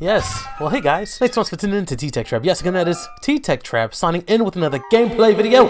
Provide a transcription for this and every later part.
Yes, well hey guys, thanks so much for tuning in to TeeTekTrab. Yes, again that is TeeTekTrab signing in with another gameplay video.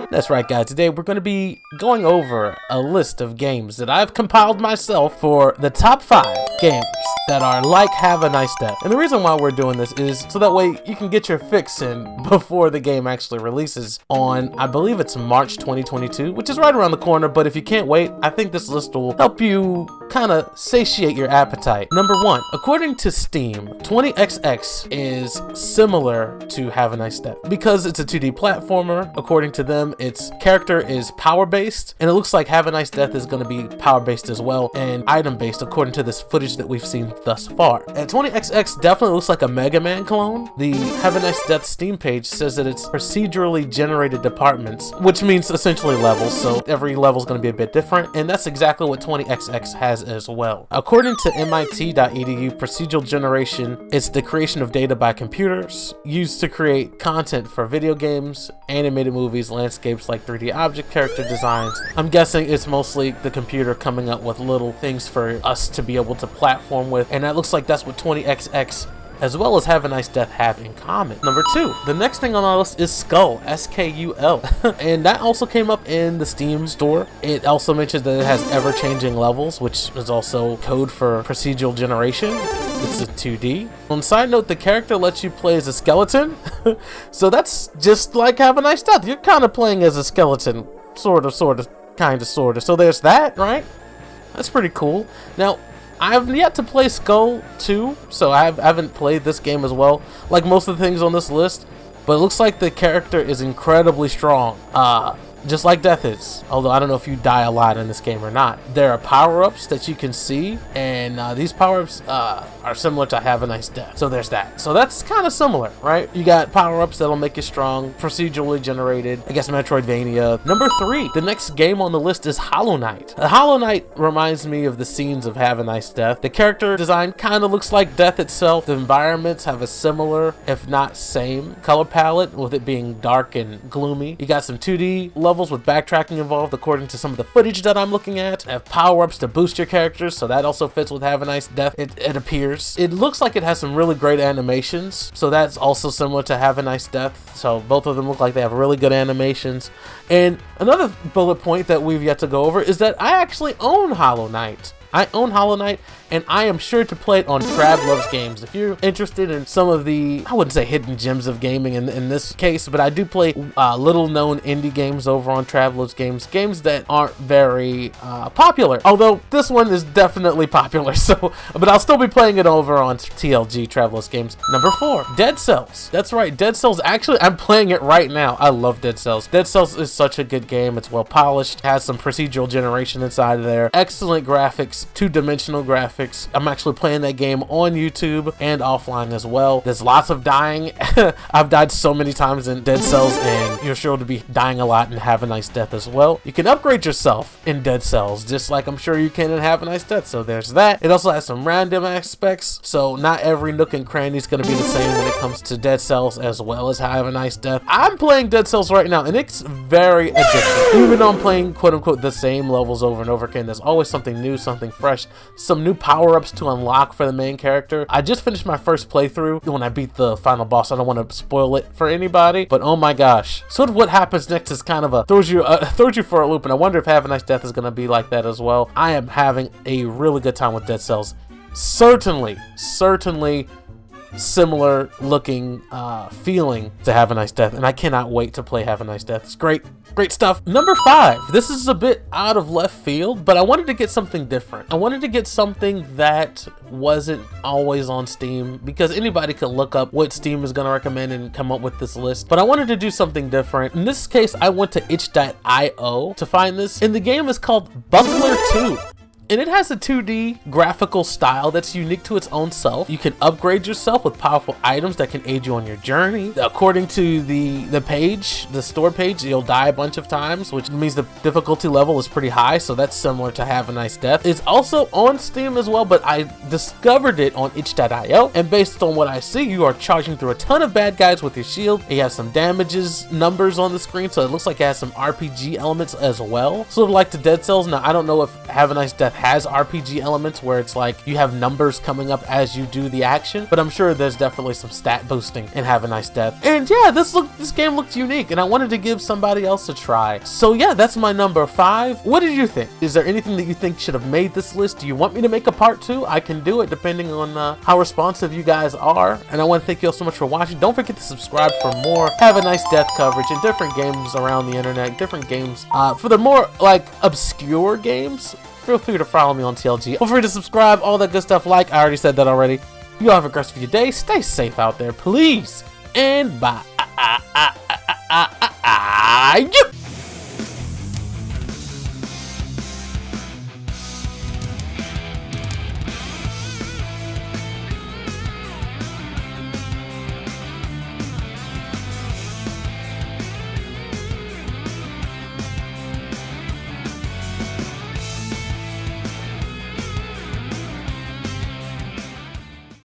That's right guys, today we're going to be going over a list of games that I've compiled myself for the top 5 games that are like Have a Nice Death. And the reason why we're doing this is so that way you can get your fix in before the game actually releases on, I believe it's March 2022, which is right around the corner, but if you can't wait, I think this list will help you kind of satiate your appetite. Number 1, according to Steam, 20XX is similar to Have a Nice Death because it's a 2D platformer. According to them, its character is power-based, and it looks like Have a Nice Death is going to be power-based as well and item-based according to this footage that we've seen thus far. And 20XX definitely looks like a Mega Man clone. The Have a Nice Death Steam page says that it's procedurally generated departments, which means essentially levels, so every level is going to be a bit different, and that's exactly what 20XX has as well. According to MIT.edu, procedural generation is the creation of data by computers used to create content for video games, animated movies, landscapes like 3D object character designs. I'm guessing it's mostly the computer coming up with little things for us to be able to platform with, and that looks like that's what 20XX as well as Have a Nice Death have in common. Number 2, the next thing on our list is Skull, S-K-U-L, and that also came up in the Steam store. It also mentions that it has ever-changing levels, which is also code for procedural generation. It's a 2D. On side note, the character lets you play as a skeleton, so that's just like Have a Nice Death. You're kind of playing as a skeleton, sort of, kind of. So there's that, right? That's pretty cool. Now, I've yet to play Skull 2, so I haven't played this game as well, like most of the things on this list, but it looks like the character is incredibly strong, just like Death is, although I don't know if you die a lot in this game or not. There are power-ups that you can see, and these power-ups are similar to Have a Nice Death, so there's that. So that's kind of similar, right? You got power-ups that'll make you strong, procedurally generated, I guess Metroidvania. Number 3, the next game on the list is Hollow Knight. Hollow Knight reminds me of the scenes of Have a Nice Death. The character design kind of looks like Death itself. The environments have a similar, if not same, color palette, with it being dark and gloomy. You got some 2D levels with backtracking involved according to some of the footage that I'm looking at. Have power-ups to boost your characters, so that also fits with Have a Nice Death, it appears. It looks like it has some really great animations, so that's also similar to Have a Nice Death. So both of them look like they have really good animations. And another bullet point that we've yet to go over is that I actually own Hollow Knight. I own Hollow Knight, and I am sure to play it on TrabLovesGames. If you're interested in some of the, I wouldn't say hidden gems of gaming in this case, but I do play little known indie games over on TrabLovesGames, games that aren't very popular, although this one is definitely popular, so, but I'll still be playing it over on TLG TrabLovesGames. Number 4, Dead Cells. That's right, Dead Cells. Actually, I'm playing it right now. I love Dead Cells. Dead Cells is such a good game. It's well polished, has some procedural generation inside of there, excellent graphics, 2-dimensional graphics. I'm actually playing that game on YouTube and offline as well. There's lots of dying. I've died so many times in Dead Cells, and you're sure to be dying a lot in Have a Nice Death as well. You can upgrade yourself in Dead Cells, just like I'm sure you can in Have a Nice Death, so there's that. It also has some random aspects, so not every nook and cranny is going to be the same when it comes to Dead Cells as well as Have a Nice Death. I'm playing Dead Cells right now, and it's very addictive. Even though I'm playing quote-unquote the same levels over and over again, there's always something new, something fresh, some new power-ups to unlock for the main character. I just finished my first playthrough when I beat the final boss. I don't want to spoil it for anybody, but oh my gosh. Sort of what happens next is kind of a throws you for a loop, and I wonder if Have a Nice Death is going to be like that as well. I am having a really good time with Dead Cells. Certainly similar looking feeling to Have a Nice Death, and I cannot wait to play Have a Nice Death. It's great stuff. Number 5, this is a bit out of left field, but I wanted to get something different. I wanted to get something that wasn't always on Steam, because anybody could look up what Steam is going to recommend and come up with this list, but I wanted to do something different. In this case, I went to itch.io to find this, and the game is called Buckler 2. And it has a 2D graphical style that's unique to its own self. You can upgrade yourself with powerful items that can aid you on your journey. According to the page, the store page, you'll die a bunch of times, which means the difficulty level is pretty high, so that's similar to Have a Nice Death. It's also on Steam as well, but I discovered it on itch.io, and based on what I see, you are charging through a ton of bad guys with your shield, and you have some damages numbers on the screen, so it looks like it has some RPG elements as well. Sort of like the Dead Cells. Now, I don't know if Have a Nice Death has RPG elements where it's like you have numbers coming up as you do the action, but I'm sure there's definitely some stat boosting in Have a Nice Death. And yeah, this game looked unique, and I wanted to give somebody else a try. So yeah, that's my number 5. What did you think? Is there anything that you think should have made this list? Do you want me to make a part 2? I can do it depending on how responsive you guys are. And I want to thank you all so much for watching. Don't forget to subscribe for more Have a Nice Death coverage and different games around the internet, different games. For the more like obscure games, feel free to follow me on TLG. Feel free to subscribe, all that good stuff. Like, I already said that already. You all have a great rest of your day. Stay safe out there, please. And bye.